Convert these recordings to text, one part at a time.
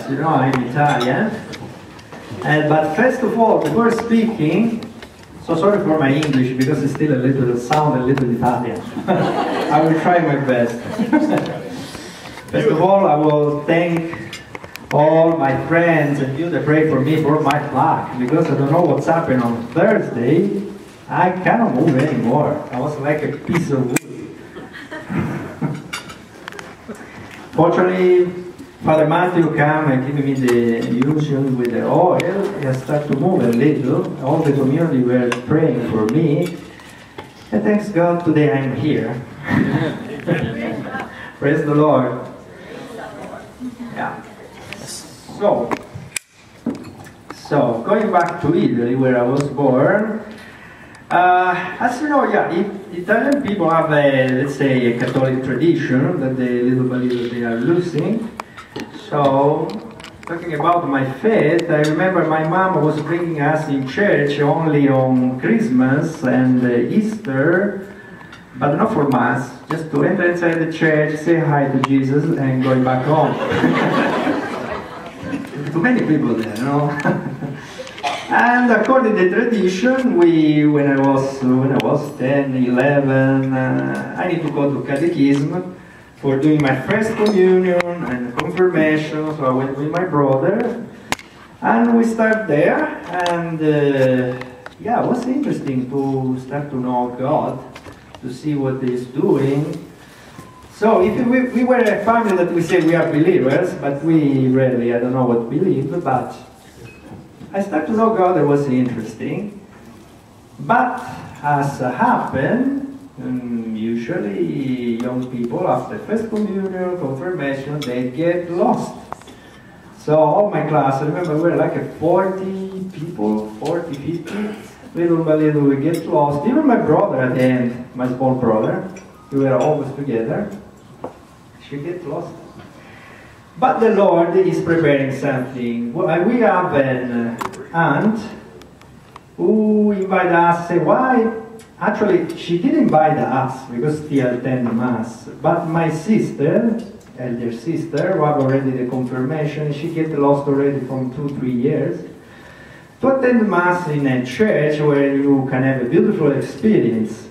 best, you know, I'm Italian. But first of all, before speaking, so sorry for my English because it's still a little Italian. I will try my best. First of all, I will thank all my friends and you that pray for me for my flag, because I don't know what's happened on Thursday. I cannot move anymore. I was like a piece of wood. Fortunately, Father Matthew came and gave me the infusion with the oil. I started to move a little. All the community were praying for me. And thanks God, today I'm here. Praise the Lord. Yeah. So going back to Italy, where I was born, as you know, yeah, Italian people have let's say, a Catholic tradition that they little by little they are losing. So, talking about my faith, I remember my mom was bringing us in church only on Christmas and Easter, but not for Mass, just to enter inside the church, say hi to Jesus, and going back home. Too many people there, you know. And according to the tradition, when I was 10, 11, I need to go to catechism for doing my first communion and confirmation. So I went with my brother, and we start there. And yeah, it was interesting to start to know God, to see what He's doing. So if we were a family that we say we are believers, but we really, I don't know what believe, but I started to know God. It was interesting. But as happened, usually young people after first communion, confirmation, they get lost. So all my class, I remember we were like 40 people, 40, 50. Little by little we get lost. Even my brother at the end, my small brother, we were always together. She gets lost. But the Lord is preparing something. We have an aunt who invited us, say, why? Actually, she didn't invite us because she attended Mass. But my sister, elder sister, who had already the confirmation, she get lost already from 2-3 years, to attend Mass in a church where you can have a beautiful experience.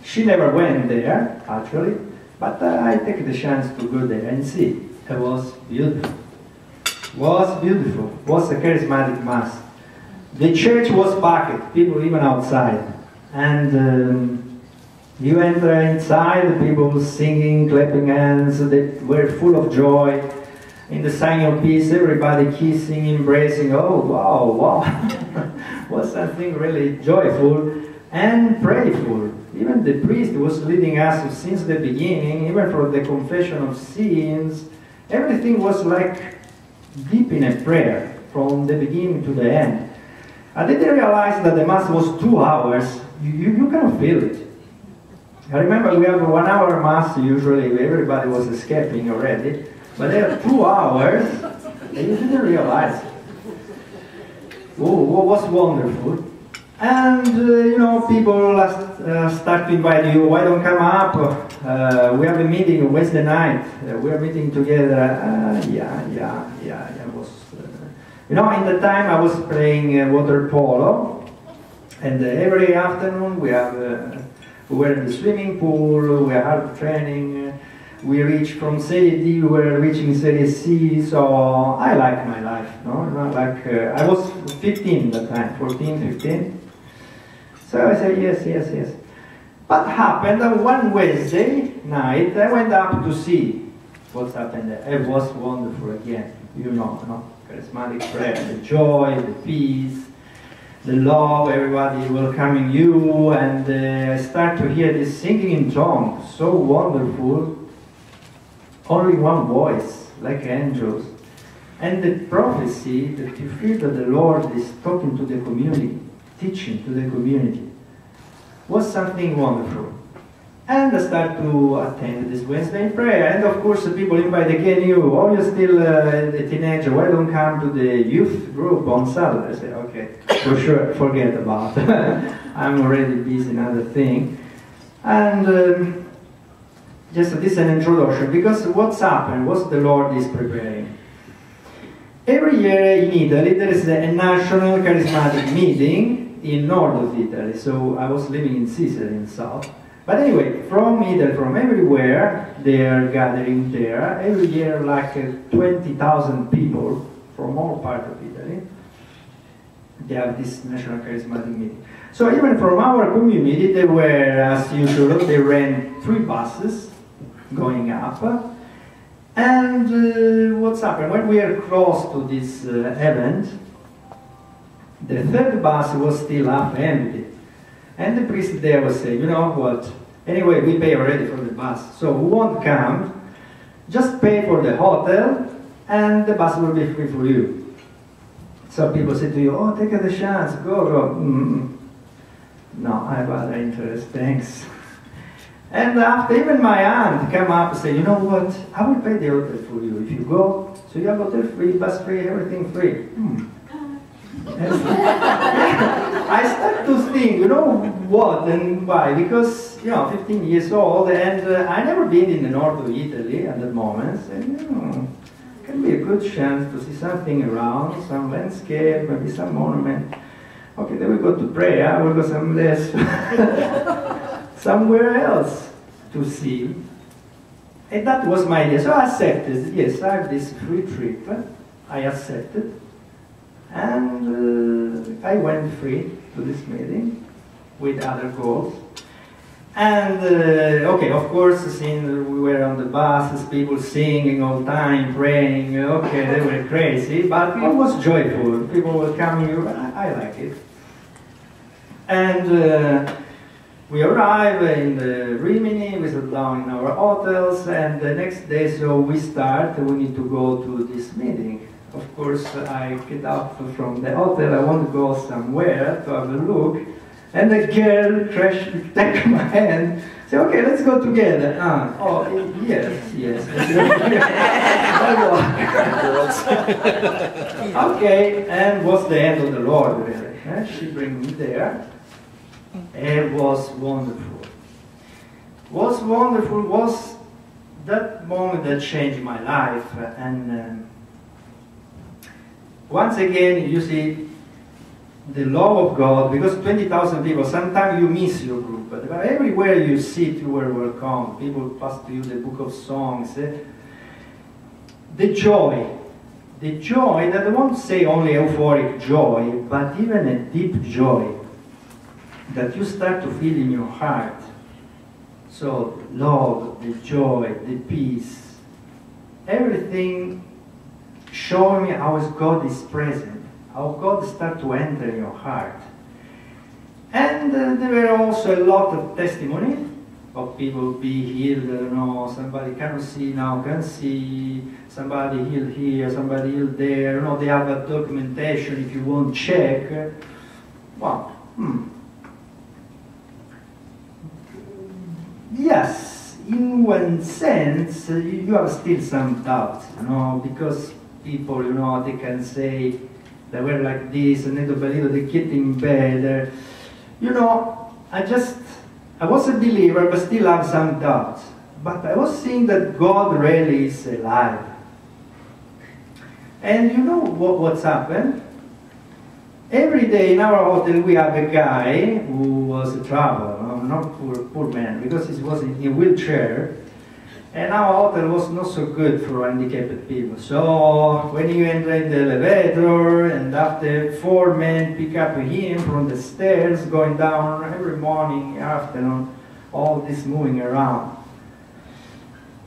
She never went there, actually, but I take the chance to go there and see. It was beautiful. Was beautiful. Was a charismatic Mass. The church was packed, people even outside. And you enter inside, people singing, clapping hands, they were full of joy. In the sign of peace, everybody kissing, embracing. Oh, wow, wow. Was something really joyful and prayerful. Even the priest was leading us since the beginning, even for the confession of sins. Everything was like deep in a prayer from the beginning to the end. I didn't realize that the Mass was 2 hours. You cannot feel it. I remember we have a 1 hour Mass usually, everybody was escaping already. But there are 2 hours, and you didn't realize. Oh, it was wonderful. And, you know, people start to invite you, why don't come up? We have a meeting Wednesday night. We are meeting together. Yeah. You know, in the time I was playing water polo. And every afternoon we were in the swimming pool, we had hard training. We reached from Serie D, we were reaching Serie C, so I like my life, no? Not like, I was 15 that time, 14, 15. So I said, yes. But happened that one Wednesday night, I went up to see what's happened there. It was wonderful again, you know, no? Charismatic prayer, the joy, the peace, the love, everybody welcoming you, and I start to hear this singing in tongues, so wonderful. Only one voice, like angels. And the prophecy that you feel that the Lord is talking to the community, teaching to the community, was something wonderful. And I start to attend this Wednesday prayer. And of course, the people invite again you. Oh, you're still a teenager. Why don't come to the youth group on Saturday? I say, okay, for sure, forget about it. I'm already busy in other thing. And just this is an introduction, because what's happened, what the Lord is preparing. Every year in Italy there is a national charismatic meeting in north of Italy. So I was living in Sicily in south. But anyway, from Italy, from everywhere, they are gathering there. Every year like 20,000 people from all parts of Italy. They have this national charismatic meeting. So even from our community, they were, as usual, they ran 3 buses going up. And what's happened? When we are close to this event, the 3rd bus was still half empty. And the priest there was saying, you know what, anyway, we pay already for the bus, so who won't come, just pay for the hotel, and the bus will be free for you. Some people say to you, oh, take the chance, go. No, I have other interests, thanks. And after, even my aunt came up and said, you know what, I will pay the hotel for you if you go. So you have hotel free, bus free, everything free. I started to think, you know what and why? Because, 15 years old, and I never been in the north of Italy at that moment. And, it can be a good chance to see something around, some landscape, maybe some monument. Okay, then we go to pray, I will go some less somewhere else to see. And that was my idea. So I accepted, yes, I have this free trip. I accepted. And I went free to this meeting with other goals. And, okay, of course, since we were on the buses, people singing all the time, praying, okay, they were crazy, but it was joyful. People were coming, I like it. And we arrive in the Rimini, we sit down in our hotels, and the next day, so we need to go to this meeting. Of course, I get up from the hotel, I want to go somewhere to have a look, and the girl take my hand, say, okay, let's go together. Oh, yes. Okay, and was the hand of the Lord, really. She bring me there. It was wonderful. Was that moment that changed my life. And once again, you see the love of God, because 20,000 people, sometimes you miss your group, but everywhere you sit, you are welcome. People pass to you the book of songs. The joy that I won't say only euphoric joy, but even a deep joy that you start to feel in your heart. So love, the joy, the peace, everything showing me how God is present, how God starts to enter your heart. And there were also a lot of testimony of people be healed, I don't know, somebody cannot see now, can see, somebody healed here, somebody healed there, they have a documentation if you want to check. Wow. Yes, in one sense, you have still some doubts, because people, they can say they were like this, and little by little they get in bed. I was a believer, but still have some doubts. But I was seeing that God really is alive. And you know what's happened? Every day in our hotel we have a guy who was a traveler, not poor man, because he was in a wheelchair, and our hotel was not so good for handicapped people. So when you enter in the elevator, and after 4 men pick up him from the stairs, going down every morning, afternoon, all this moving around.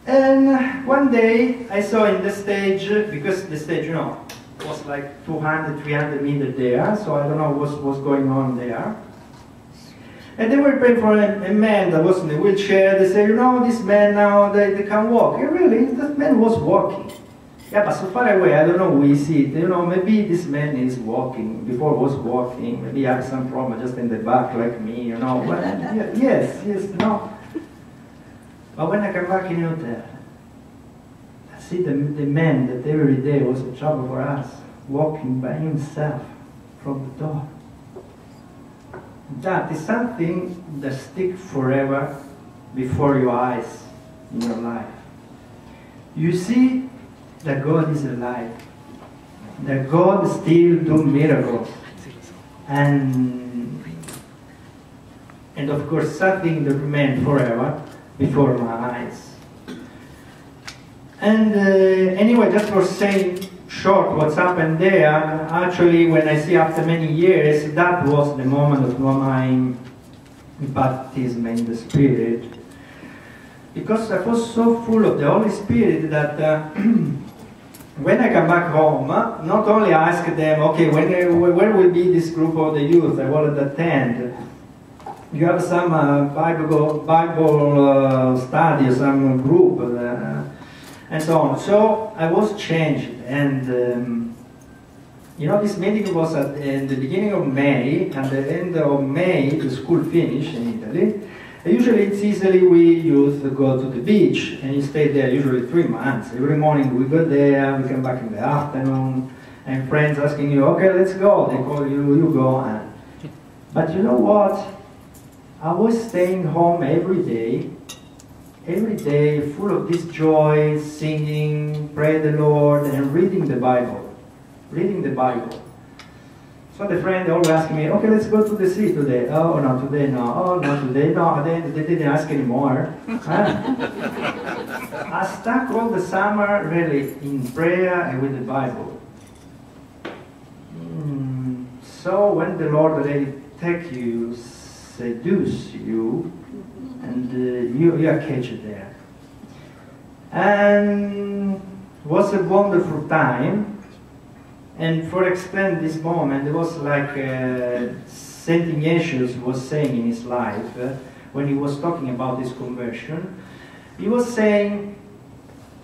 And one day I saw in the stage, because the stage, was like 200, 300 meters there, so I don't know what was going on there. And they were praying for a man that was in a wheelchair. They said, this man now, they can walk. And really, that man was walking. Yeah, but so far away, I don't know who is it. Maybe this man is walking, before was walking. Maybe he had some problem just in the back like me, But, yes, no. But when I come back in the hotel, I see the man that every day was a trouble for us, walking by himself from the door. That is something that sticks forever before your eyes in your life. You see that God is alive. that God still do miracles. And of course something that remained forever before my eyes. And anyway, just for saying short what's happened there, actually when I see after many years, that was the moment of my baptism in the Spirit. Because I was so full of the Holy Spirit that when I come back home, not only I ask them, okay, where will be this group of the youth I want to attend? You have some Bible study, some group, and so on. So I was changed, and you know, this meeting was at the beginning of May, and the end of May, the school finished in Italy. Usually it's easily we youth go to the beach, and you stay there usually 3 months. Every morning we go there, we come back in the afternoon, and friends asking you, okay, let's go. They call you, you go. But you know what? I was staying home every day, full of this joy, singing, pray the Lord, and reading the Bible. Reading the Bible. So the friend always asked me, okay, let's go to the sea today. Oh, no, today no. Oh, no, today no. They didn't ask anymore. I stuck all the summer really in prayer and with the Bible. So when the Lord really take you, seduce you, and you are caged there. And it was a wonderful time. And for explain this moment, it was like Saint Ignatius was saying in his life, when he was talking about his conversion, he was saying,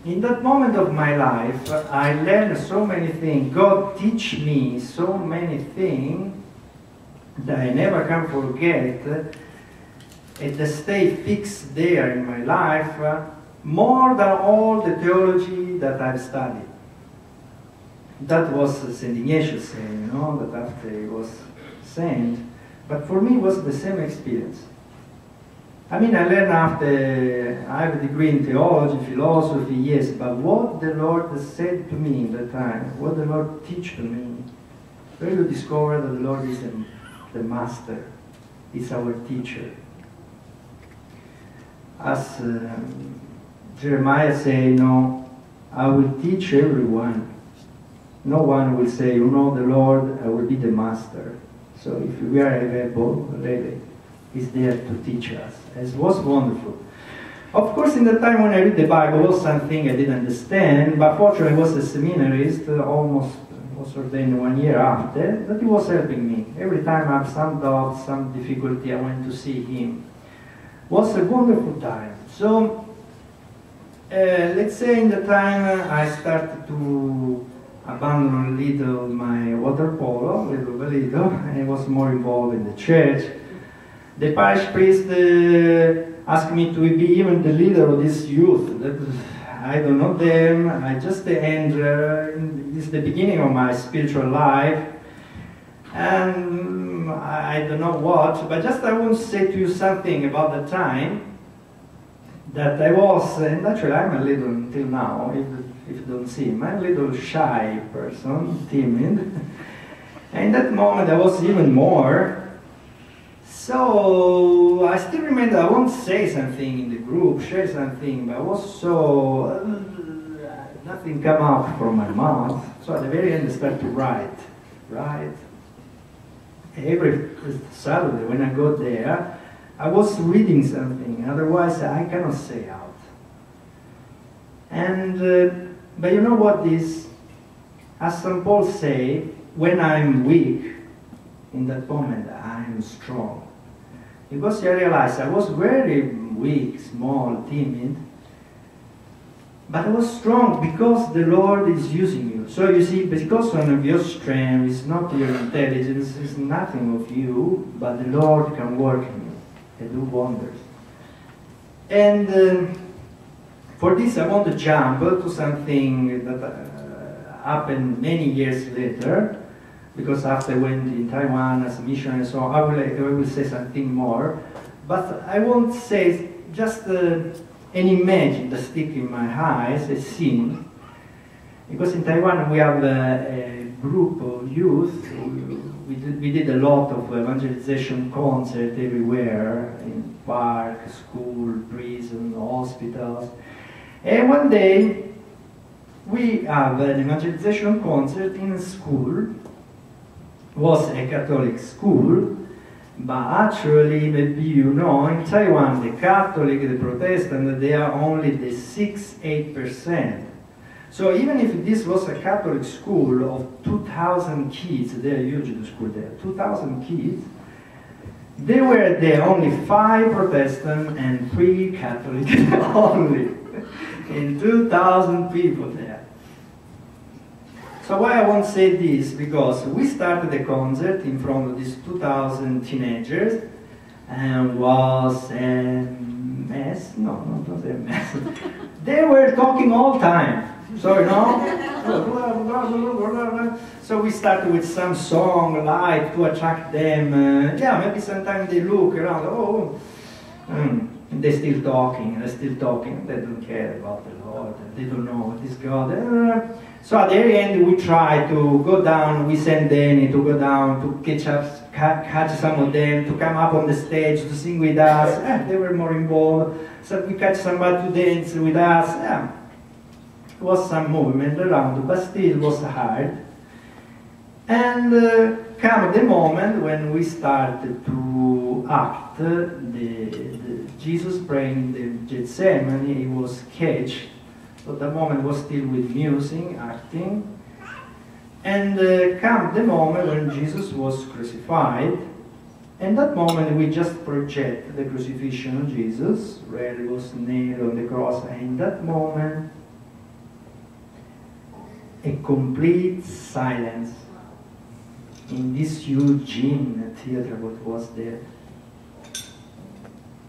in that moment of my life, I learned so many things. God teach me so many things that I never can forget, and they stay fixed there in my life, more than all the theology that I've studied. That was Saint Ignatius saying, you know, that after he was saint. But for me it was the same experience. I mean, I learned after, I have a degree in theology, philosophy, yes, but what the Lord said to me in that time, what the Lord teach to me, where you discover that the Lord is the master, is our teacher. As Jeremiah say, no, I will teach everyone. No one will say, you know the Lord, I will be the master. So if we are available, really, He's there to teach us. It was wonderful. Of course, in the time when I read the Bible, was something I didn't understand, but fortunately I was a seminarist, almost was ordained 1 year after, that he was helping me. Every time I have some doubts, some difficulty, I went to see him. It was a wonderful time. So, let's say in the time I started to abandon a little my water polo, little by little, and I was more involved in the church. The parish priest asked me to be even the leader of this youth. I don't know them, I just enter, this is the beginning of my spiritual life, and I don't know what, but just I want to say to you something about the time that I was, and actually I'm a little until now, if you don't see me, I'm a little shy person, timid. And in that moment I was even more. So I still remember I won't say something in the group, share something, but I was so, nothing come out from my mouth. So at the very end I started to write. Every Saturday when I go there, I was reading something, otherwise I cannot say out. And, but you know what is, as St. Paul say, when I'm weak, in that moment I'm strong. Because I realized I was very weak, small, timid, but I was strong because the Lord is using you. So you see, because of your strength, it's not your intelligence, it's nothing of you, but the Lord can work in you and do wonders. And for this I want to jump to something that happened many years later, because after I went in Taiwan as a missionary, so I will say something more. But I won't say just an image that sticks in my eyes, a scene. Because in Taiwan we have a group of youth. We did a lot of evangelization concerts everywhere, in park, school, prison, hospitals. And one day, we have an evangelization concert in a school. It was a Catholic school, but actually, maybe you know, in Taiwan, the Catholic, the Protestant, they are only the 6–8%. So even if this was a Catholic school of 2,000 kids, they are huge, the school there, 2,000 kids, they were there only 5 Protestant and 3 Catholic only, in 2,000 people there. So why I won't say this, because we started the concert in front of these 2,000 teenagers, and was a mess, no, don't say a mess. They were talking all the time. So, you know, so we started with some song, light, to attract them. Yeah, maybe sometimes they look around, and they're still talking, they don't care about the Lord, they don't know what is God. So at the end, we try to go down, we send Danny to go down, to catch some of them, to come up on the stage, to sing with us. They were more involved, so we catch somebody to dance with us. It was some movement around, but still it was hard. And come the moment when we started to act, Jesus praying in the Gethsemane, he was caged. So the moment was still with music, acting. And come the moment when Jesus was crucified. And that moment we just project the crucifixion of Jesus, where he was nailed on the cross. And in that moment, a complete silence in this huge gym theater what was there.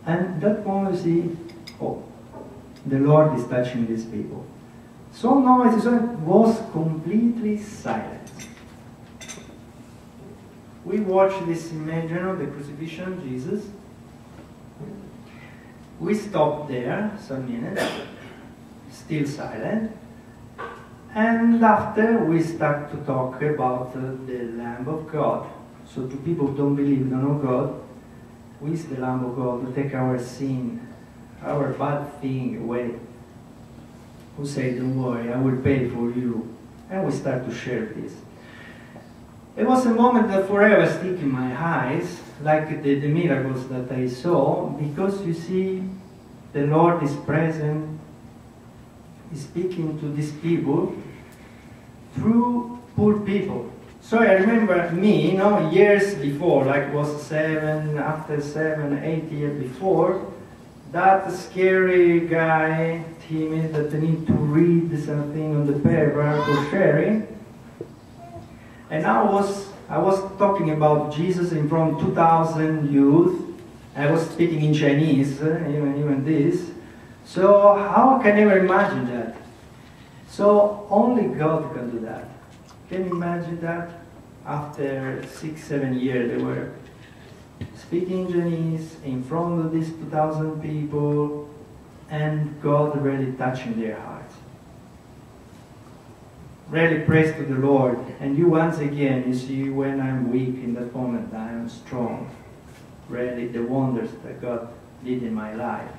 And that moment you see, oh, the Lord is touching these people. So noisy, so it was completely silent. We watched this image of the crucifixion of Jesus. We stopped there some minutes, still silent. And after we start to talk about the Lamb of God. So to people who don't believe, don't know God, who is the Lamb of God to take our sin, our bad thing away. Who say, don't worry, I will pay for you. And we start to share this. It was a moment that forever stick in my eyes, like the miracles that I saw, because you see, the Lord is present, He's speaking to these people through poor people. So I remember me, years before, like it was 7, 8 years before, that scary guy, timid, that they need to read something on the paper for sharing. And I was talking about Jesus in front of 2,000 youth. I was speaking in Chinese, even this. So how can I ever imagine that? So only God can do that. Can you imagine that? After 6, 7 years, they were speaking Chinese in front of these 2,000 people, and God really touching their hearts. Really praise to the Lord. And you once again, you see, when I'm weak in that moment, I am strong. Really, the wonders that God did in my life.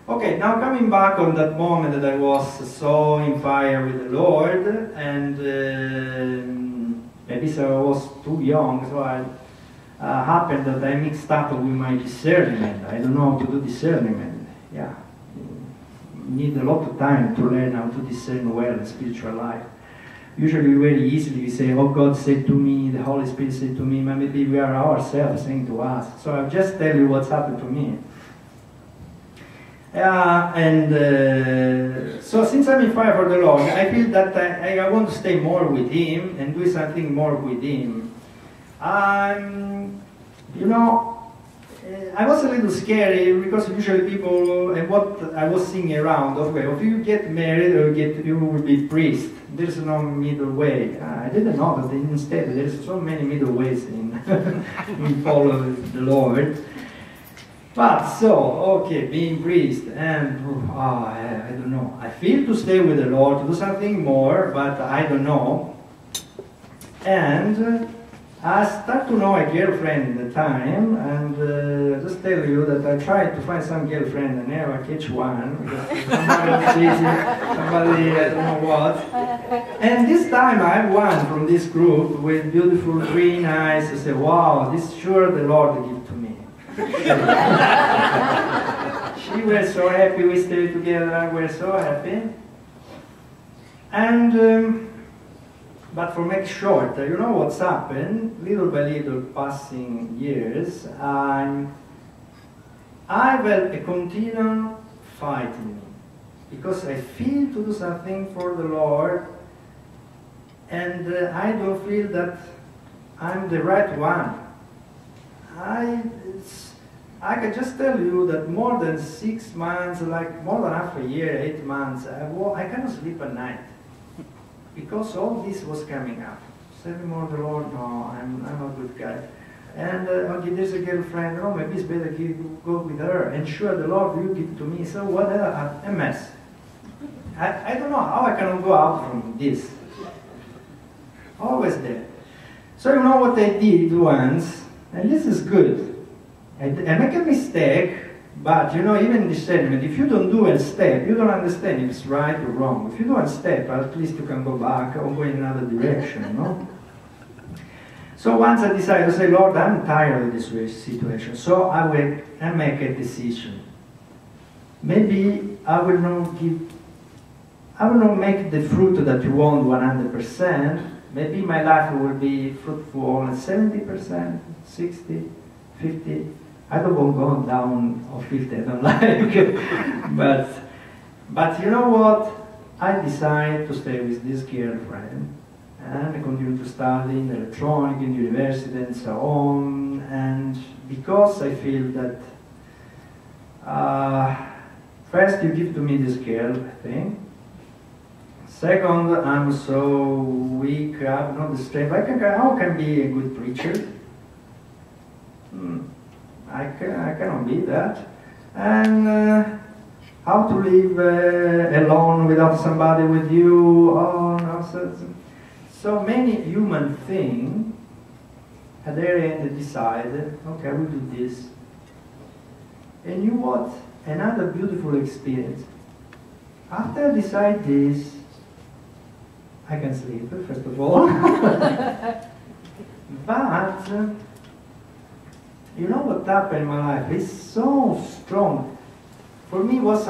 Okay, now coming back on that moment that I was so in fire with the Lord, and maybe so I was too young, so I happened that I mixed up with my discernment. I don't know how to do discernment. Yeah, you need a lot of time to learn how to discern well in spiritual life. Usually very easily we say, oh, God said to me, the Holy Spirit said to me, but maybe we are ourselves saying to us. So I'll just tell you what's happened to me. So since I'm in fire for the Lord, I feel that I want to stay more with Him and do something more with Him. I was a little scary because usually people, and what I was seeing around, okay, if you get married or you will be priest, there's no middle way. I didn't know that instead there's so many middle ways in, in following the Lord. But so, okay, being priest, and I don't know. I feel to stay with the Lord, to do something more, but I don't know. And I start to know a girlfriend at the time, and just tell you that I tried to find some girlfriend and never catch one, because somebody was busy, somebody I don't know what. And this time I have one from this group with beautiful green eyes. I said, wow, this is sure the Lord gave to me. She was so happy, we stayed together, we were so happy. And but for make short, you know what's happened? Little by little, passing years, I felt a continual fight in me, because I feel to do something for the Lord, and I don't feel that I'm the right one. I can just tell you that more than 6 months, like more than half a year, 8 months, I cannot sleep at night. Because all this was coming up. Serving more the Lord, no, I'm a good guy. And okay, there's a girlfriend, oh, maybe it's better go with her. And sure, the Lord will give to me. So what a mess. I don't know how I can go out from this. Always there. So you know what I did once, and this is good. I make a mistake. But, you know, even in discernment, if you don't do a step, you don't understand if it's right or wrong. If you do a step, at least you can go back or go in another direction, no? So once I decided to say, Lord, I'm tired of this situation, so I make a decision. Maybe I will not make the fruit that you want 100%. Maybe my life will be fruitful at 70%, 60, 50. I don't want to go down of 50, I don't like it. But you know what? I decided to stay with this girlfriend, and I continue to study in electronics in university and so on. And because I feel that first you give to me this girl thing. Second, I'm so weak, I have not the strength. How can I be a good preacher? I cannot be that. And how to live alone without somebody with you? Oh no, so many human things. At their end, they decided, okay, we'll do this. And you know what? Another beautiful experience. After I decide this, I can sleep first of all. But you know what happened in my life? It's so strong. For me, was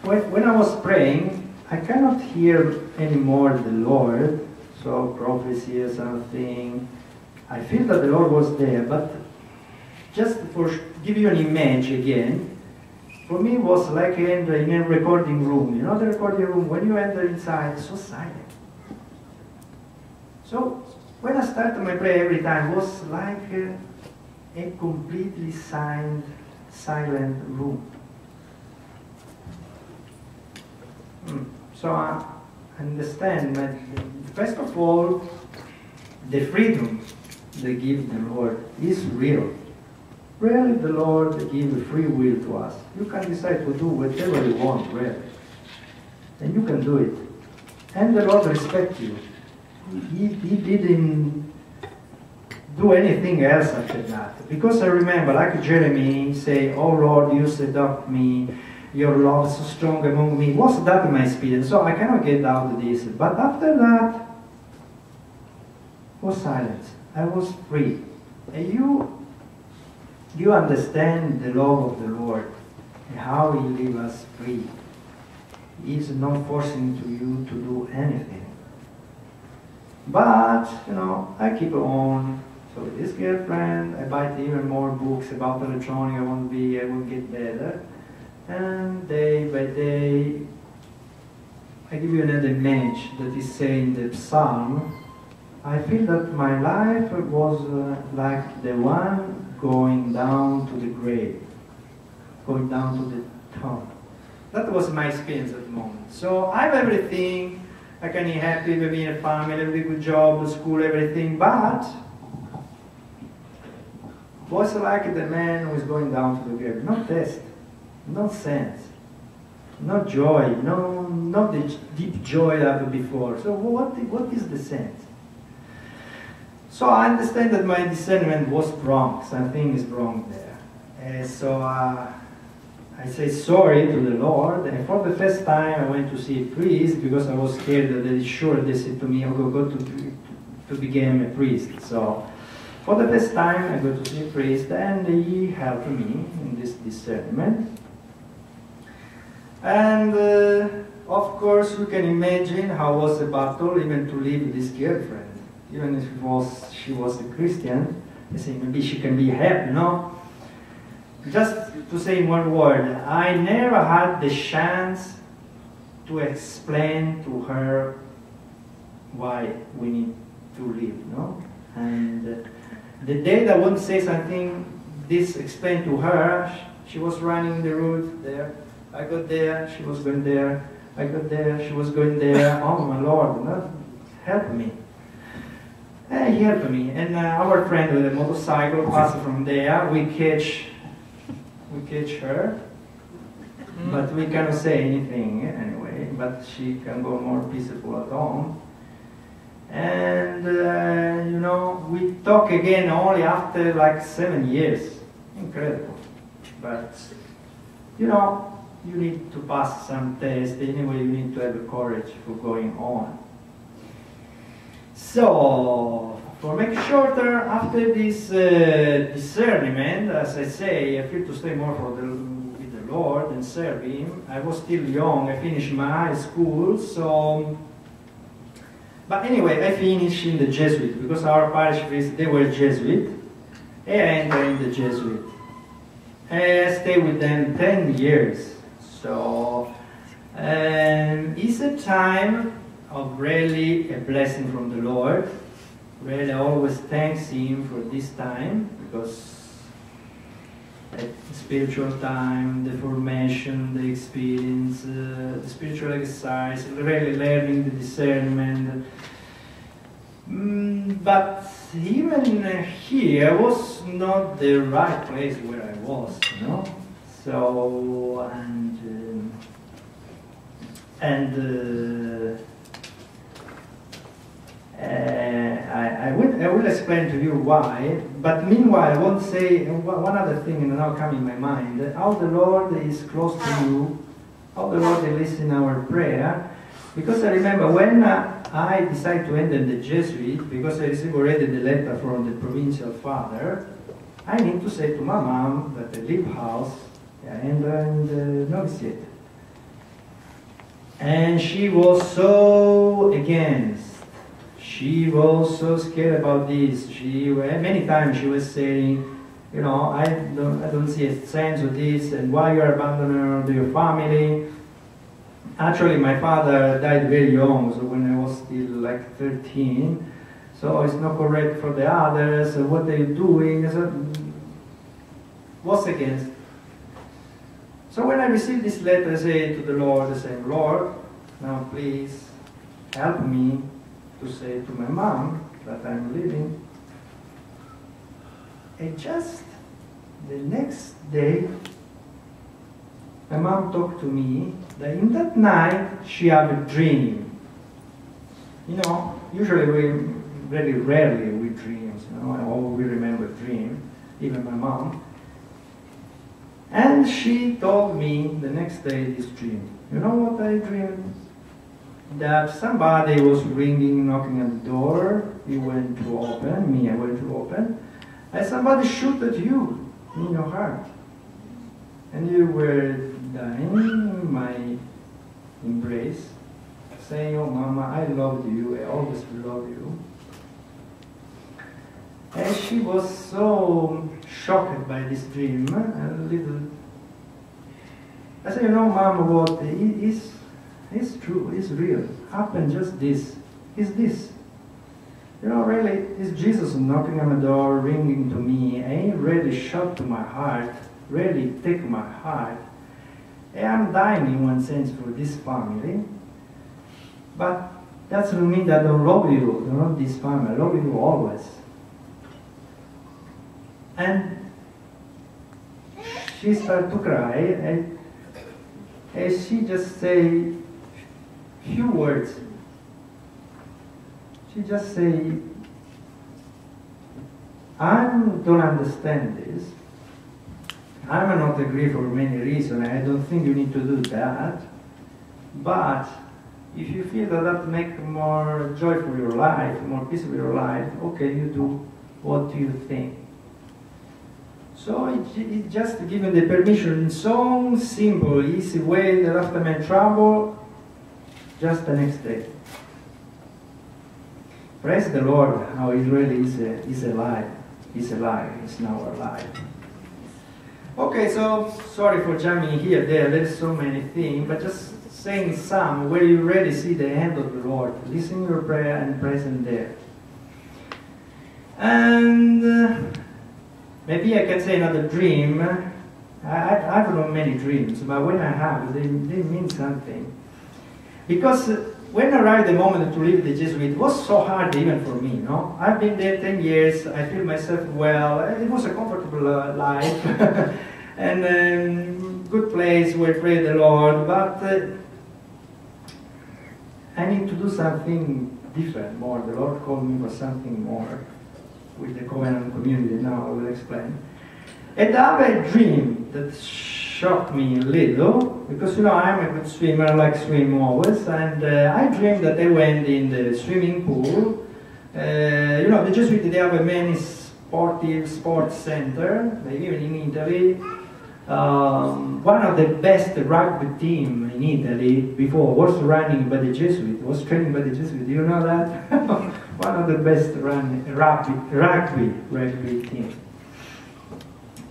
when I was praying, I cannot hear anymore the Lord, so prophecy or something. I feel that the Lord was there, but just for give you an image again, for me it was like in a recording room. You know the recording room, when you enter inside, it's so silent. So when I started my prayer every time, it was like a completely silent room. So I understand that, first of all, the freedom they give the Lord is real. Really, the Lord gives free will to us. You can decide to do whatever you want, really. And you can do it. And the Lord respects you. He didn't do anything else after that. Because I remember, like Jeremy say, oh Lord, you seduct me, your love is so strong among me. Was that my experience? So I cannot get out of this. But after that, was silence. I was free. And you understand the love of the Lord and how He leaves us free. He is not forcing you to do anything. But, you know, I keep on. So with this girlfriend, I buy even more books about electronics. I will get better. And day by day, I give you another image that is saying the Psalm. I feel that my life was like the one going down to the grave, going down to the tomb. That was my experience at the moment. So I have everything. I can be happy, maybe in a family, a good job, school, everything. But was like the man who is going down to the grave. No test, no sense, no joy, not the deep joy I had before. So what is the sense? So I understand that my discernment was wrong. Something is wrong there. So I say sorry to the Lord, and for the first time I went to see a priest because I was scared that they said to me, "Oh, go to become a priest." So for the first time I go to see a priest, and he helped me in this discernment. And of course you can imagine how was the battle even to leave this girlfriend, even if she was a Christian. I say maybe she can be helped, no? Just to say in one word, I never had the chance to explain to her why we need to leave, no? And the day that I want to say something, this explained to her, she was running the road there. I got there, she was going there. I got there, she was going there. Oh my Lord, no? Help me. He helped me. And our friend with a motorcycle passed from there. We catch her, but we cannot say anything anyway. But she can go more peaceful at home. And you know, we talk again only after like 7 years. Incredible. But you know, you need to pass some test. Anyway, you need to have the courage for going on. So, for make shorter, after this discernment, as I say, I feel to stay more with the Lord and serve Him. I was still young. I finished my high school, so. But anyway, I finished in the Jesuit because our parish priests, they were Jesuit. I entered in the Jesuit. I stayed with them 10 years. So it's a time of really a blessing from the Lord. Really, I always thanks Him for this time because the spiritual time, the formation, the experience, the spiritual exercise, really learning the discernment. But even here was not the right place where I was, you know. So I will explain to you why. But meanwhile, I want to say one other thing, and now come in my mind: how the Lord is close to you, how the Lord listens in our prayer. Because I remember when I decided to enter the Jesuit, because I received already the letter from the provincial father, I need to say to my mom that I leave house and the novitiate. And she was so against. She was so scared about this. Many times she was saying, you know, I don't see a sense of this, and why you are abandoning your family. Actually, my father died very young, so when I was still like 13. So it's not correct for the others. So what are you doing? So, was against. So when I received this letter, I say to the Lord, I say, Lord, now please help me to say to my mom that I'm leaving. And just the next day, my mom talked to me that in that night she had a dream. You know, usually very rarely we dreams, you know, or we remember dream, even my mom. And she told me the next day this dream. You know what I dreamed? That somebody was ringing, knocking at the door. You went to open, I went to open. And somebody shoot at you in your heart. And you were dying in my embrace, saying, oh mama, I loved you, I always love you. And she was so shocked by this dream, a little. I said, you know, mom, what is true, is real. Happened just this. Is this. You know, really, it's Jesus knocking on the door, ringing to me, and he really shot to my heart, really take my heart. And I'm dying in one sense for this family. But that doesn't mean that I don't love you, not this family. I love you always. And she started to cry, and she just say few words. She just say, I don't understand this. I may not agree for many reasons. I don't think you need to do that. But if you feel that that makes more joy for your life, more peace for your life, okay, you do what you think. So it's just given the permission in so simple, easy way that after my trouble, just the next day. Praise the Lord, how He really is alive. He's alive, He's now alive. Okay, so sorry for jumping here, there's so many things, but just saying some where you really see the hand of the Lord. Listen to your prayer and present there. And maybe I can say another dream. I have not many dreams, but when I have, they mean something. Because when arrived the moment to leave the Jesuit, it was so hard even for me, no? I've been there 10 years, I feel myself well, it was a comfortable life, and good place where I pray the Lord, but I need to do something different, more. The Lord called me for something more with the Covenant community, now I will explain. And I have a dream that shocked me a little, because you know I'm a good swimmer, I like swim always, and I dreamed that I went in the swimming pool. You know, the Jesuits, they have a many sports center, even in Italy. One of the best rugby team in Italy before was running by the Jesuit, was training by the Jesuit. Do you know that? One of the best rugby team.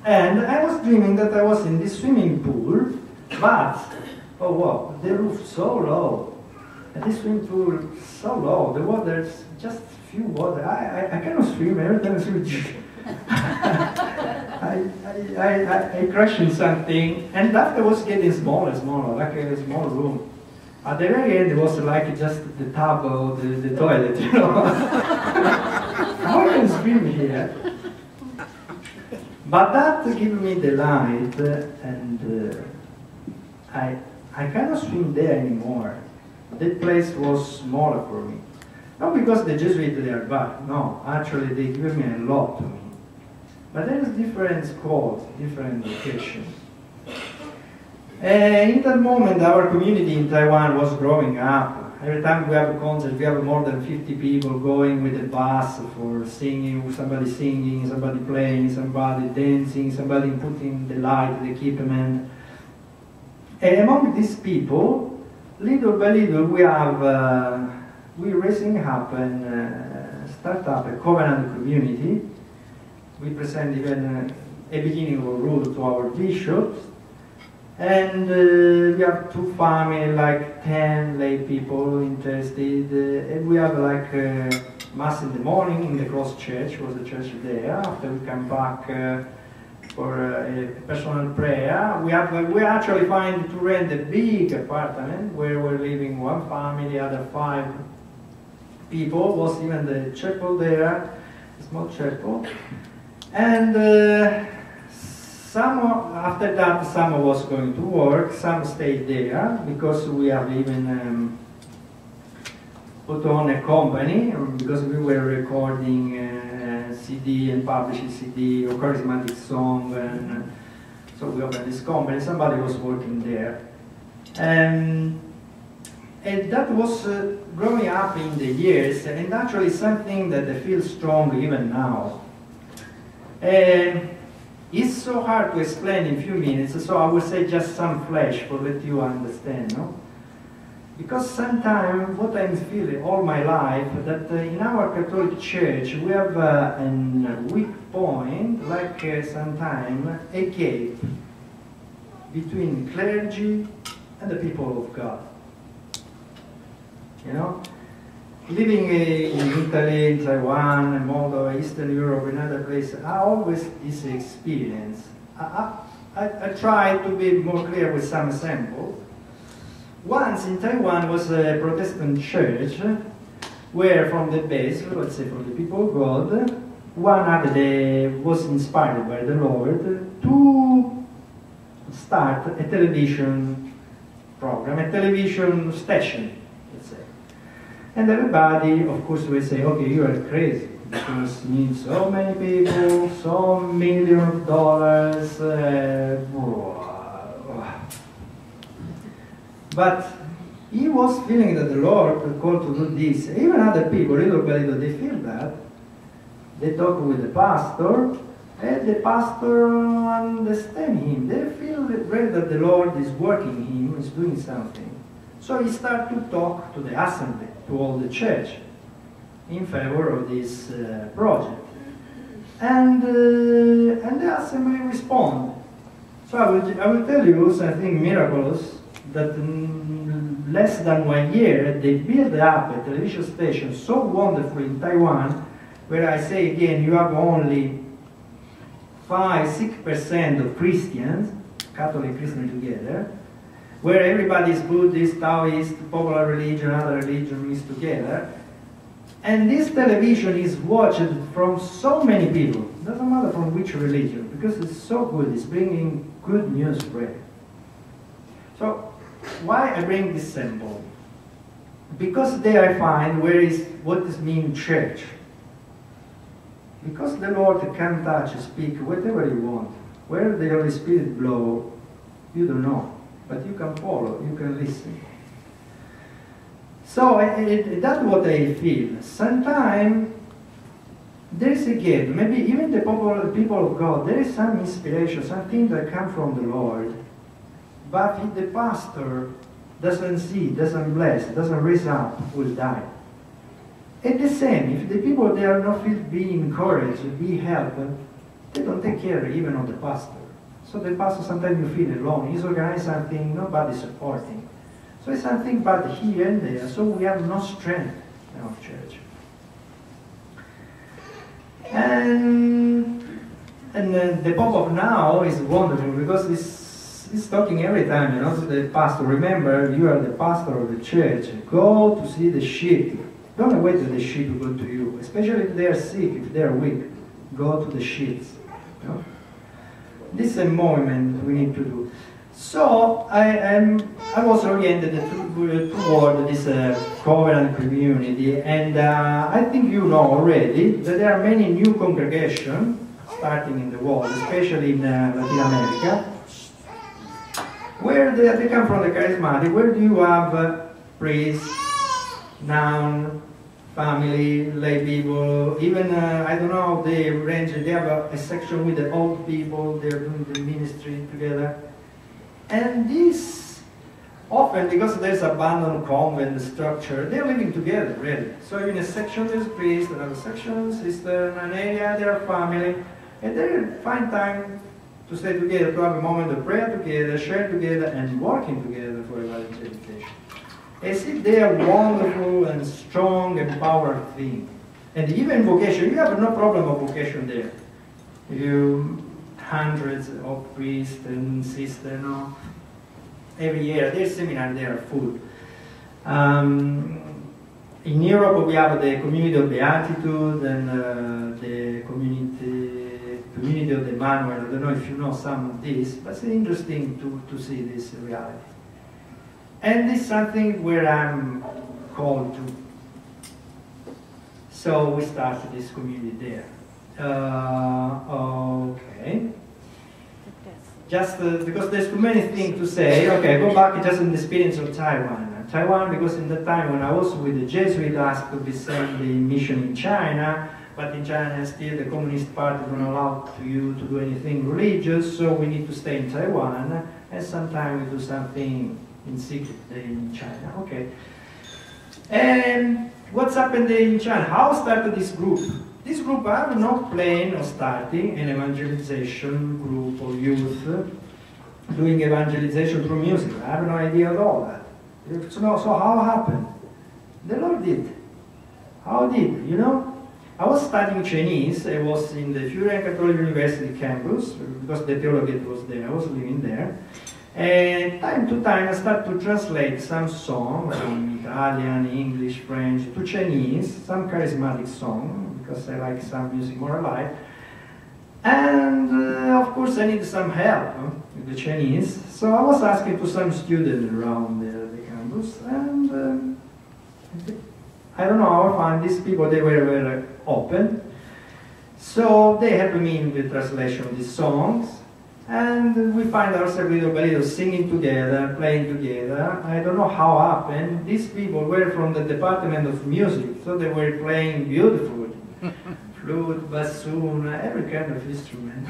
And I was dreaming that I was in this swimming pool, but, oh wow, the roof so low, and this swimming pool so low, the water's just few water. I cannot swim, every time I swim, I crash in something, and after was getting smaller, like a small room. At the very end, it was like just the tub or the toilet, you know. How can I swim here? But that gave me the light, and I cannot swim there anymore. That place was smaller for me. Not because the Jesuits they are bad, no, actually they give me a lot to me. But there is different schools, different locations. In that moment, our community in Taiwan was growing up. Every time we have a concert, we have more than 50 people going with a bus for singing, somebody playing, somebody dancing, somebody putting the light, the equipment. And among these people, little by little, we raising up and start up a Covenant community. We present even a beginning of a rule to our bishops. And we have 2 families, like 10 lay people interested, and we have like mass in the morning in the cross church, was the church there. After we come back for a personal prayer, we actually find to rent a big apartment where we're living 1 family, other 5 people. Was even the chapel there, a small chapel, and. After that, some was going to work, some stayed there, because we have even put on a company, because we were recording CD and publishing CD or charismatic song, and so we opened this company, somebody was working there. And that was growing up in the years, and actually something that I feel strong even now. It's so hard to explain in a few minutes, so I will say just some flash for let you understand, no? Because sometimes what I'm feeling all my life, that in our Catholic Church we have a weak point, like sometimes a gap between clergy and the people of God. You know? Living in Italy, in Taiwan, in Moldova, Eastern Europe, and other places, I always this experience. I try to be more clear with some example. Once in Taiwan was a Protestant church where from the base, let's say from the people of God, one was inspired by the Lord to start a television program, a television station, let's say. And everybody, of course, will say, okay, you are crazy. because it needs so many people, so millions of dollars. But he was feeling that the Lord called to do this. Even other people, little by little, they feel that. They talk with the pastor, and the pastor understands him. They feel really that the Lord is working in him, is doing something. So he started to talk to the assembly, to all the church, in favor of this project. And the assembly respond. So I will tell you something miraculous, that in less than 1 year, they built up a television station so wonderful in Taiwan, where I say again, you have only 5–6% of Christians, Catholic Christians together, where everybody is Buddhist, Taoist, popular religion, other religion is together. And this television is watched from so many people, doesn't matter from which religion, because it's so good, it's bringing good news really. So, why I bring this sample? Because there I find what does mean church. Because the Lord can touch, speak, whatever you want. Where the Holy Spirit blow, you don't know. But you can follow, you can listen. So that's what I feel. Sometimes there is a gift, maybe even the people of God, there is some inspiration, something that comes from the Lord. But if the pastor doesn't see, doesn't bless, doesn't raise up, will die. And the same, if the people they are not feel being encouraged, be helped, they don't take care even of the pastor. So the pastor sometimes you feel alone. He's organizing something, nobody's supporting. So it's something bad here and there. So we have no strength in our church. And the Pope of now is wonderful because he's talking every time, you know, to the pastor. Remember, you are the pastor of the church. Go to see the sheep. Don't wait till the sheep go to you, especially if they are sick, if they are weak. Go to the sheep. You know? This is a moment we need to do. So I was oriented toward this covenant community, and I think you know already that there are many new congregations starting in the world, especially in Latin America, where they come from the charismatic, where do you have priests, nun, family, lay people, even, I don't know, they have a section with the old people, they're doing the ministry together. And this, often, because there's abandoned convent structure, they're living together, really. So in a section there's priest, another section, sister, in an area, they're family, and they find time to stay together, to have a moment of prayer together, share together, and working together for evangelization. As if they are wonderful and strong and powerful thing. And even vocation, you have no problem of vocation there. You hundreds of priests and sisters, no? Every year, their seminar, they are full. In Europe, we have the community of Beatitude and the community of the Manuel. I don't know if you know some of this, but it's interesting to see this reality. And this is something where I'm called to. So we started this community there. Okay. Just because there's too many things to say. Okay, go back just in the experience of Taiwan. Taiwan, because in the time when I was with the Jesuit, asked to be sent the mission in China, but in China still the Communist Party don't allow you to do anything religious, so we need to stay in Taiwan, and sometimes we do something in secret in China. Okay. And what's happened in China? How started this group? This group, I have no plan of starting an evangelization group of youth doing evangelization through music. I have no idea at all that. So how happened? The Lord did. How did? You know, I was studying Chinese. I was in the Furian Catholic University campus because the theology was there. I was living there. And time to time I started to translate some songs from Italian, English, French to Chinese, some charismatic song, because I like some music more alive. And of course I need some help with the Chinese. So I was asking to some students around the campus, and I don't know how I found these people. They were very open. So they helped me in the translation of these songs, and we find ourselves little by little singing together, playing together. I don't know how happened. These people were from the department of music, so they were playing beautifully. Flute, bassoon, every kind of instrument.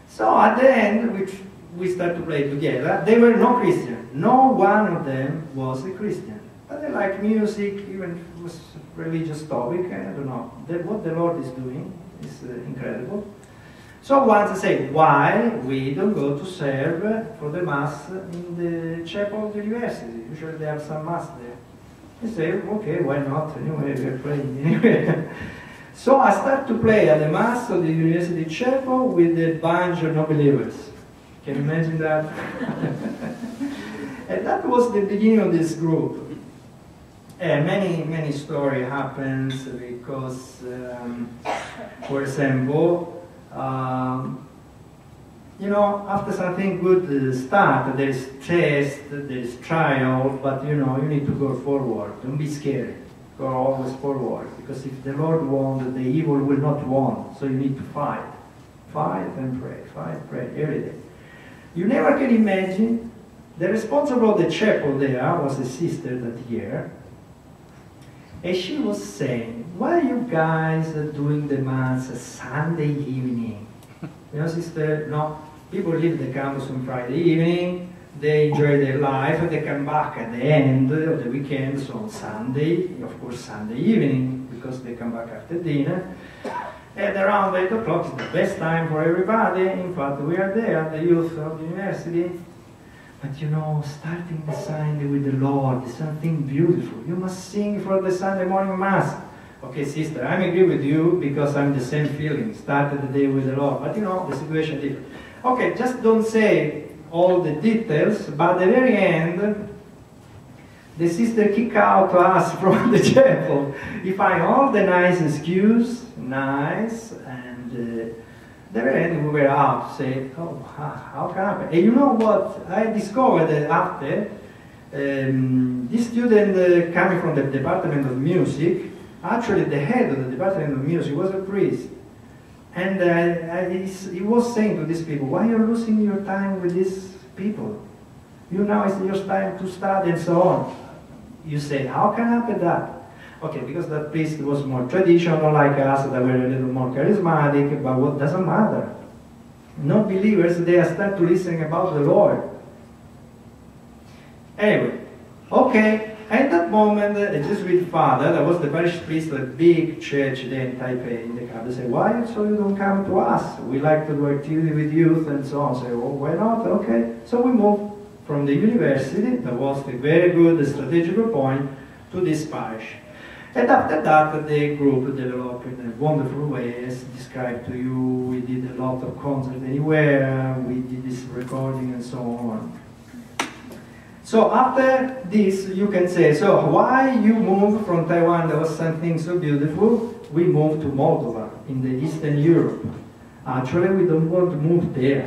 So at the end, we started to play together. They were no Christian. No one of them was a Christian. But they like music, even if it was a religious topic. I don't know. What the Lord is doing is incredible. So once I said, why we don't go to serve for the Mass in the chapel of the university? Usually they have some Mass there. They say, okay, why not? Anyway, we are praying anyway. So I start to play at the Mass of the University Chapel with a bunch of non-believers. Can you imagine that? And that was the beginning of this group. Many story happens because, for example, you know, after something good start, there is test, there is trial, but you know, you need to go forward. Don't be scared. Go always forward, because if the Lord won, the evil will not win. So you need to fight. Fight and pray. Fight, pray every day. You never can imagine, the responsible of the chapel there was a sister that year, and she was saying, why are you guys doing the Mass Sunday evening? You know, sister, no, people leave the campus on Friday evening, they enjoy their life, and they come back at the end of the weekend, so on Sunday, of course Sunday evening, because they come back after dinner. And around 8 o'clock is the best time for everybody. In fact, we are there, the youth of the university. But you know, starting the Sunday with the Lord is something beautiful. You must sing for the Sunday morning Mass. Okay, sister, I agree with you because I'm the same feeling. Started the day with the Lord. But you know, the situation is different. Okay, just don't say all the details, but at the very end, the sister kicked out us from the chapel. He find all the nice excuse, nice, and the very end we were out, say, oh, how can happen? And you know what I discovered that after, this student coming from the Department of Music, actually the head of the Department of Music was a priest. And he was saying to these people, why are you losing your time with these people? You know it's your time to study and so on. You say, how can happen that? Okay, because that priest was more traditional like us, that were a little more charismatic, but what doesn't matter? Non-believers, they start to listen about the Lord. Anyway, okay, at that moment, a Jesuit father, that was the parish priest of a big church there in Taipei, in the capital, said, why so you don't come to us? We like to do activity with youth and so on. Say, well, why not? Okay. So we moved from the university, that was a very good strategic point, to this parish. And after that, the group developed in a wonderful way, as described to you. We did a lot of concerts anywhere, we did this recording and so on. So after this, you can say, so why you moved from Taiwan, there was something so beautiful, we moved to Moldova, in the Eastern Europe. Actually, we don't want to move there.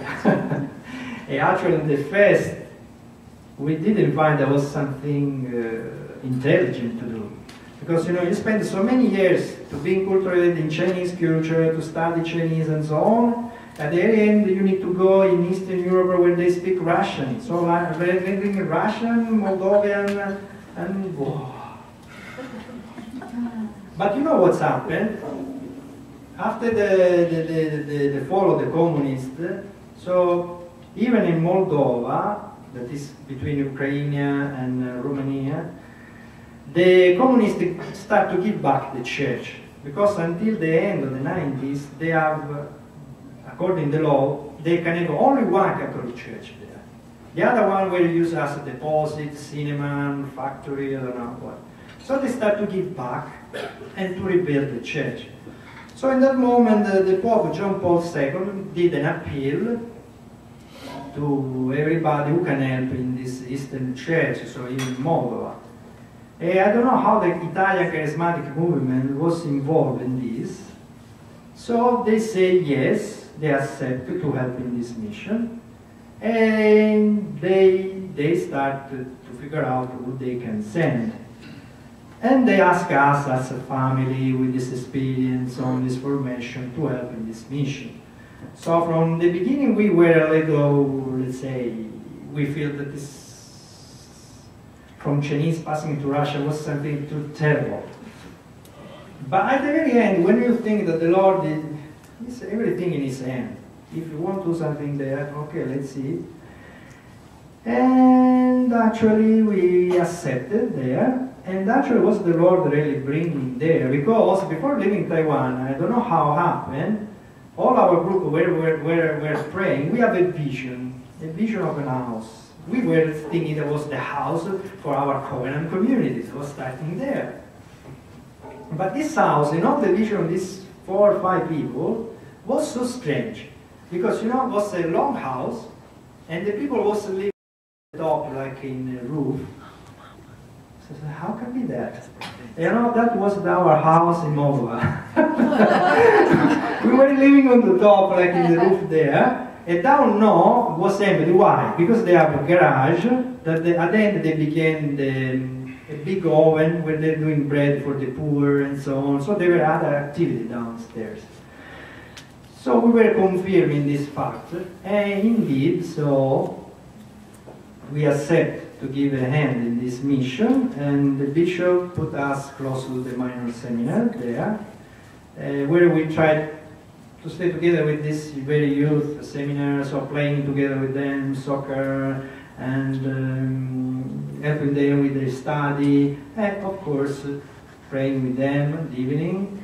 And actually, in the first, we didn't find there was something intelligent to do. Because, you know, you spend so many years to be enculturated in Chinese culture, to study Chinese and so on. At the end, you need to go in Eastern Europe where they speak Russian. So learning Russian, Moldovan, and whoa. But you know what's happened? After the fall of the communists, so even in Moldova, that is between Ukraine and Romania, the communists start to give back the church, because until the end of the 90s, they have, according to the law, they can have only one Catholic church there. The other one will use as a deposit, cinema, factory, I don't know what. So they start to give back and to rebuild the church. So in that moment, the Pope John Paul II did an appeal to everybody who can help in this Eastern church, so even Moldova. I don't know how the Italian charismatic movement was involved in this. So they say yes, they accept to help in this mission. And they start to figure out who they can send. And they ask us as a family with this experience on this formation to help in this mission. So from the beginning we were a little, let's say, we feel that this, from Chinese passing to Russia was something too terrible. But at the very end, when you think that the Lord is everything in His hand, if you want to do something there, okay, let's see. And actually we accepted there. And actually was the Lord really bringing there, because before leaving Taiwan, I don't know how happened, all our group were praying, we have a vision of an house. We were thinking it was the house for our covenant communities, it was starting there. But this house, in all the vision of these 4 or 5 people, was so strange. Because, you know, it was a long house, and the people was living at the top, like in a roof. So how can be that? You know, that was our house in Moldova. We were living on the top, like in the roof there, and down no was empty. Why? Because they have a garage, that at the end they became a big oven where they're doing bread for the poor and so on. So there were other activity downstairs. So we were confirming this fact, and indeed, so we accept to give a hand in this mission, and the bishop put us close to the minor seminar there, where we tried to stay together with this very youth seminar, so playing together with them, soccer, and helping them with their study, and of course praying with them in the evening,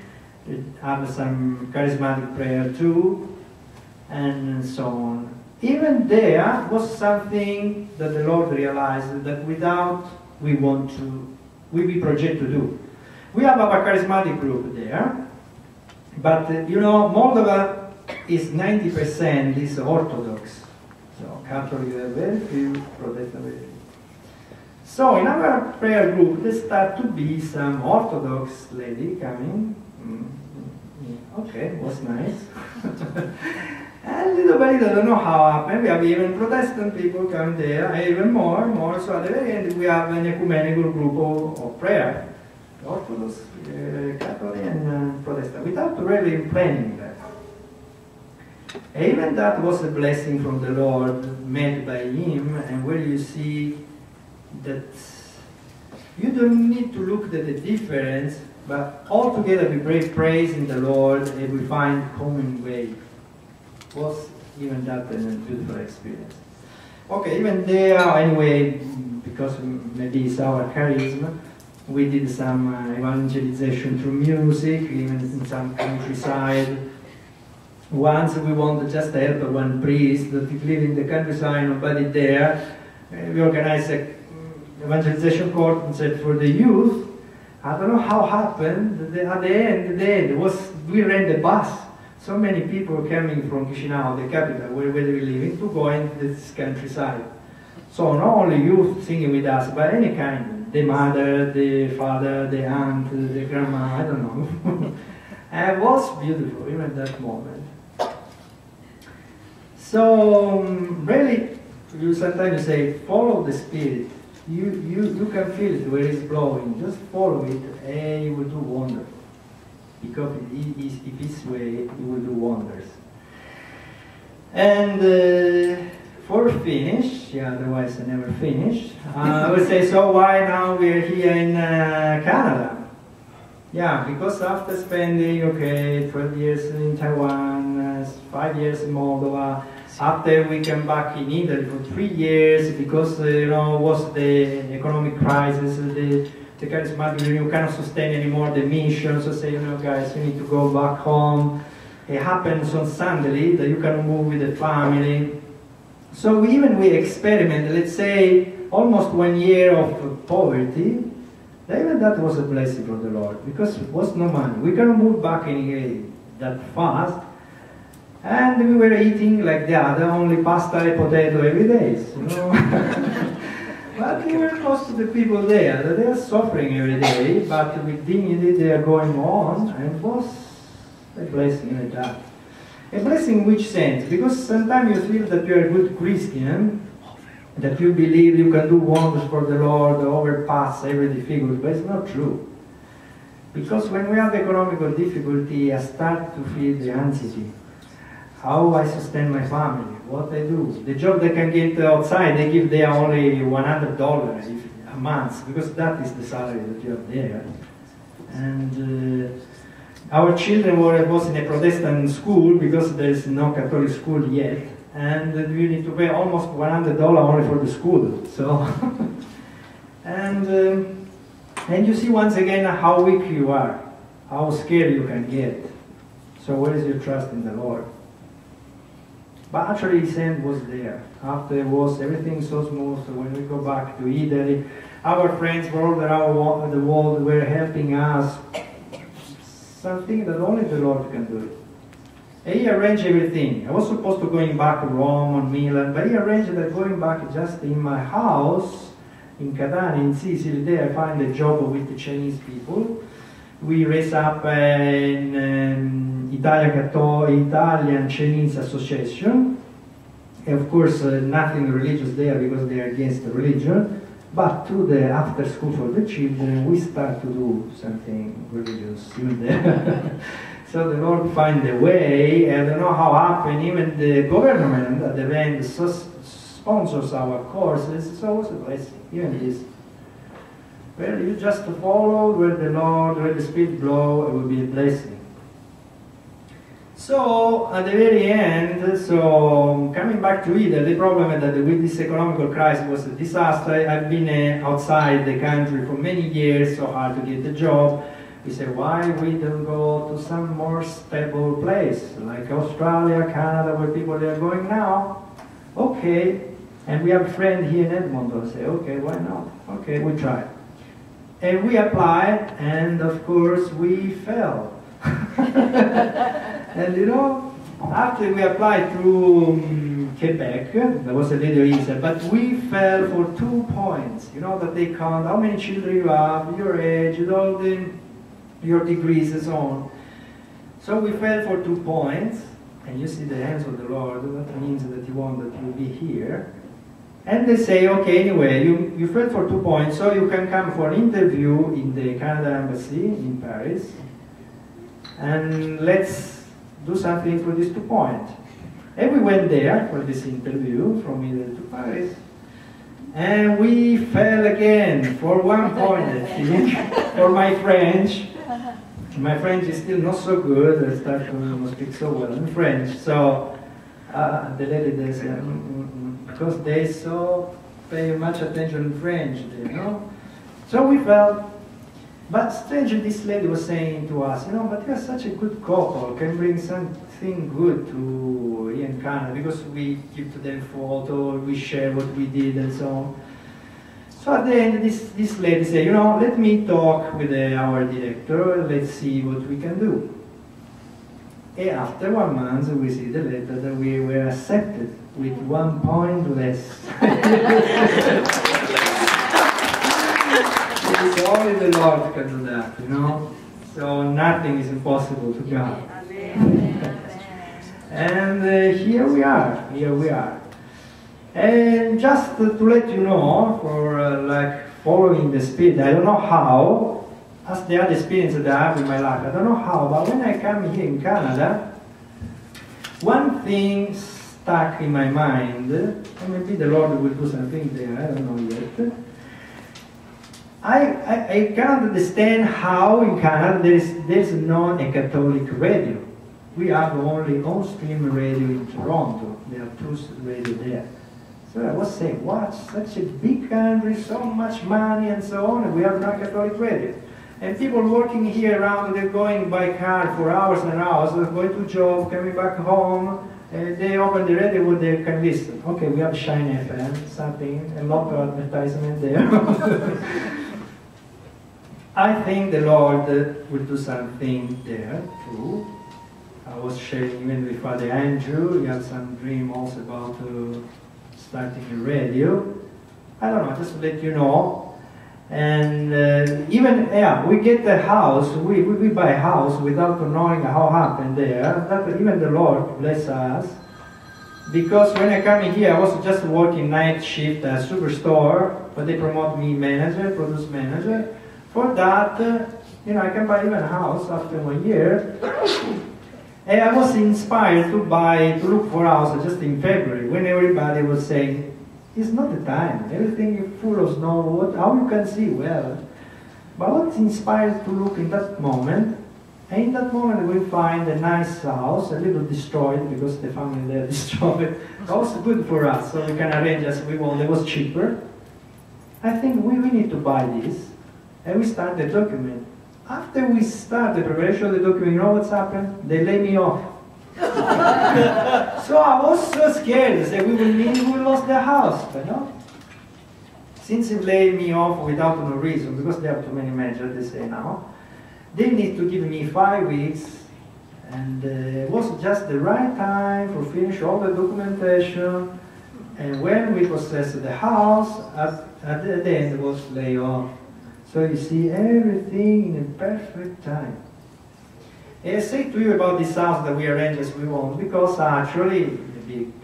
have some charismatic prayer too, and so on. Even there was something that the Lord realized that without we project to do. We have our charismatic group there, but you know, Moldova is 90% is Orthodox. So Catholic are very few, Protestant very few. So in our prayer group there start to be some Orthodox lady coming. Okay, was nice. And little by little, I don't know how happened, we have even Protestant people come there, and even more, so at the very end we have an ecumenical group of prayer, Orthodox, Catholic and Protestant, without really planning that. Even that was a blessing from the Lord, made by Him, and where you see that you don't need to look at the difference, but all together we praise in the Lord, and we find common way. Was even that a beautiful experience. Okay, even there, anyway, because maybe it's our charisma, we did some evangelization through music, even in some countryside. Once we wanted just to help one priest that lived in the countryside, nobody there. We organized an evangelization concert for the youth. I don't know how happened, at the end, we ran the bus. So many people coming from Chisinau, the capital, where we were living, to go into this countryside. So not only youth singing with us, but any kind. The mother, the father, the aunt, the grandma, I don't know. And it was beautiful, even that moment. So really, you sometimes say, follow the Spirit. You can feel it where it's blowing. Just follow it, and you will do wonders. Because if this way, it will do wonders. And for finish, yeah, otherwise I never finish, I would say, so why now we're here in Canada? Yeah, because after spending, 12 years in Taiwan, 5 years in Moldova, after we came back in Italy for 3 years, because, was the economic crisis, the charismatic, you cannot sustain anymore the mission, so say, guys, you need to go back home. It happens on Sunday that you can move with the family. So we experiment, let's say, almost 1 year of poverty. Even that was a blessing from the Lord, because it was no money. We cannot move back in that fast. And we were eating like the other, only pasta and potato every day, But we were close to the people there, that they are suffering every day, but with dignity they are going on, and it was a blessing like that. A blessing in which sense? Because sometimes you feel that you are a good Christian, that you believe you can do wonders for the Lord, overpass every difficulty, but it's not true. Because when we have economical difficulty, I start to feel the anxiety. How I sustain my family, what I do. The job they can get outside, they give there only $100 a month, because that is the salary that you have there. And our children were both in a Protestant school, because there is no Catholic school yet. And you need to pay almost $100 only for the school. So, and you see once again how weak you are, how scared you can get. So where is your trust in the Lord? But actually his hand was there. Afterwards, everything so smooth. So when we go back to Italy, our friends all around the world were helping us. Something that only the Lord can do it. And he arranged everything. I was supposed to going back to Rome or Milan, but he arranged that going back just in my house in Catania, in Sicily. There I find a job with the Chinese people. We raise up an Italian Chinese association. And of course, nothing religious there because they are against the religion. But to the after school for the children, we start to do something religious even there. So the Lord find a way. I don't know how happened. Even the government at the end sponsors our courses. So it's a blessing. Even this. Well, you just follow where the Lord, where the Spirit blows, it will be a blessing. So, at the very end, so coming back to Italy, the problem is that with this economical crisis was a disaster. I've been outside the country for many years, so hard to get a job. We say, why we don't go to some more stable place, like Australia, Canada, where people are going now? Okay. And we have a friend here in Edmonton, say, okay, why not? Okay, we try. And we applied, and of course we fell. And you know, after we applied through Quebec, that was a little easier, but we fell for 2 points. You know that they count how many children you have, your age, all your degrees and so on. So we fell for 2 points, and you see the hands of the Lord. That means that He wants that you be here. And they say, okay, anyway, you fell for 2 points, so you can come for an interview in the Canada Embassy in Paris, and let's do something for these 2 points. And we went there for this interview from Italy to Paris, and we fell again for 1 point, I think, for my French. My French is still not so good. I start to speak so well in French, so the lady there said, because they so pay much attention in French, you know. So we felt, but strangely this lady was saying to us, you know, but you're such a good couple, can bring something good to here in Canada, because we give to them photo, we share what we did and so on. So at the end, this lady said, you know, let me talk with our director, let's see what we can do. And after 1 month, we see the letter that we were accepted with 1 point less. It's only the Lord can do that, you know. So nothing is impossible to God. And here we are. And just to let you know, for like following the Spirit, I don't know how. As the other experience that I have in my life, I don't know how, but when I come here in Canada, one thing stuck in my mind, and maybe the Lord will do something there, I don't know yet. I cannot understand how in Canada there's not a Catholic radio. We have only on-stream radio in Toronto. There are 2 radio there. So I was saying, what, such a big country, so much money and so on, and we have no Catholic radio. And people working here around, they're going by car for hours and hours, they're going to job, coming back home, and they open the radio where they can listen. Okay, we have Shine FM, something, a lot of advertisement there. I think the Lord will do something there too. I was sharing even with Father Andrew, he had some dream also about starting a radio. I don't know, just to let you know. And even, we get a house, we buy a house without knowing how happened there. That even the Lord bless us. because when I come in here, I was just working night shift at Superstore, but they promote me manager, produce manager. For that, you know, I can buy even a house after 1 year. And I was inspired to look for a house just in February, when everybody was saying, it's not the time, everything is full of snow, how you can see well. But I was inspired to look in that moment, and in that moment we find a nice house, a little destroyed because the family there destroyed. It was good for us, so we can arrange as we want. It was cheaper. I think we need to buy this, and we start the document. After we start the preparation of the document, you know what's happened? They lay me off. So I was so scared. They said, we will mean we lost the house. But no. Since they laid me off without no reason, because they have too many managers, they say now, they need to give me 5 weeks, and it was just the right time for finish all the documentation. And when we processed the house, at the end it was laid off. So you see everything in a perfect time. And I say to you about this house that we arrange as we want, because actually,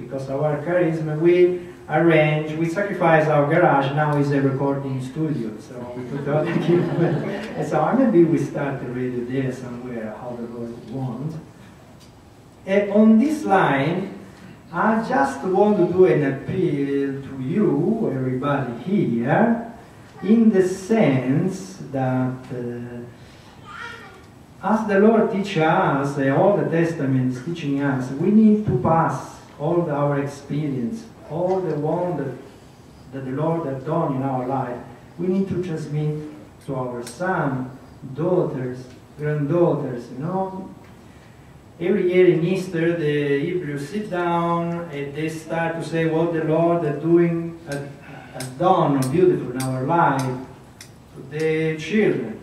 because of our charisma, we arrange, we sacrifice our garage, now is a recording studio, so we put all the equipment. And so maybe we start already there somewhere, how the Lord wants. And on this line, I just want to do an appeal to you, everybody here, in the sense that as the Lord teaches us, all the Testament is teaching us, we need to pass all our experience, all the wonder that the Lord has done in our life. We need to transmit to our sons, daughters, granddaughters, you know. Every year in Easter, the Hebrews sit down and they start to say what the Lord is doing, has done beautiful in our life to the children.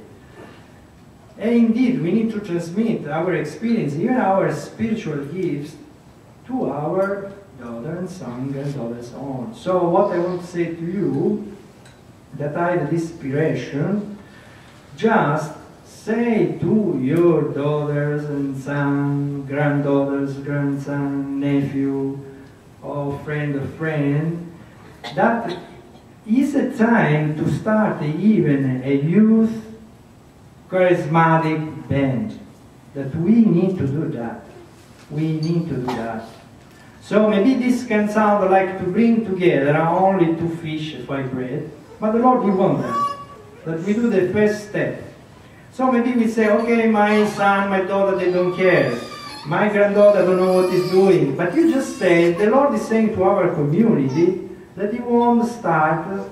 And indeed, we need to transmit our experience, even our spiritual gifts, to our daughter and son, granddaughters on. So what I want to say to you, that I had this inspiration, just say to your daughters and son, granddaughters, grandson, nephew, or friend of friend, that is a time to start even a youth charismatic band. That we need to do that. We need to do that. So maybe this can sound like to bring together only 2 fish and 5 bread, but the Lord will want that we do the first step. So maybe we say, okay, my son, my daughter, they don't care. My granddaughter don't know what he's doing. But you just say, the Lord is saying to our community that He wants to start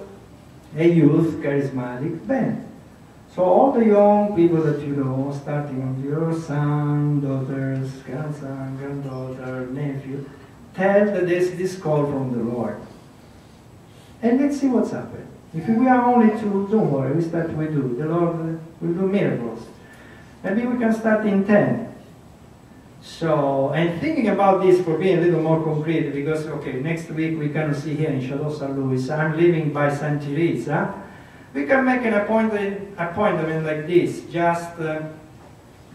a youth charismatic band. So all the young people that you know, starting with your son, daughters, grandson, granddaughter, nephew, tell that there's this call from the Lord. And let's see what's happened. If we are only 2, don't worry, we start with 2. The Lord will do miracles. Maybe we can start in 10. So, and thinking about this for being a little more concrete, because, okay, next week we can see here in Chateau St. Louis, I'm living by St. Teresa. We can make an appointment like this, just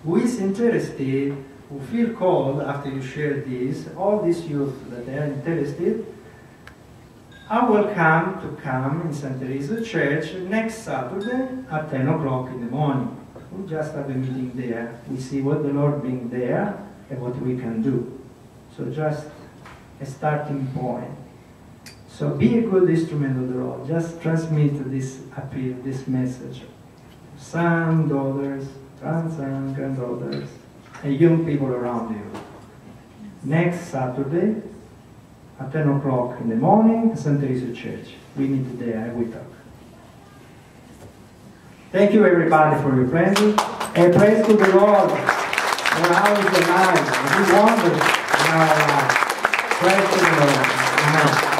who is interested, who feel called after you share this, all these youth that are interested, are welcome to come in St. Teresa Church next Saturday at 10 o'clock in the morning. We just have a meeting there. We see what the Lord brings there and what we can do. So just a starting point. So be a good instrument of the Lord. Just transmit this appeal, this message. Sons, daughters, grandsons, granddaughters, and young people around you. Next Saturday at 10 o'clock in the morning at St. Teresa Church. We meet there and we talk. Thank you everybody for your presence. And praise to the Lord for how He's alive. He wonders in our life. Praise to the Lord. Amen.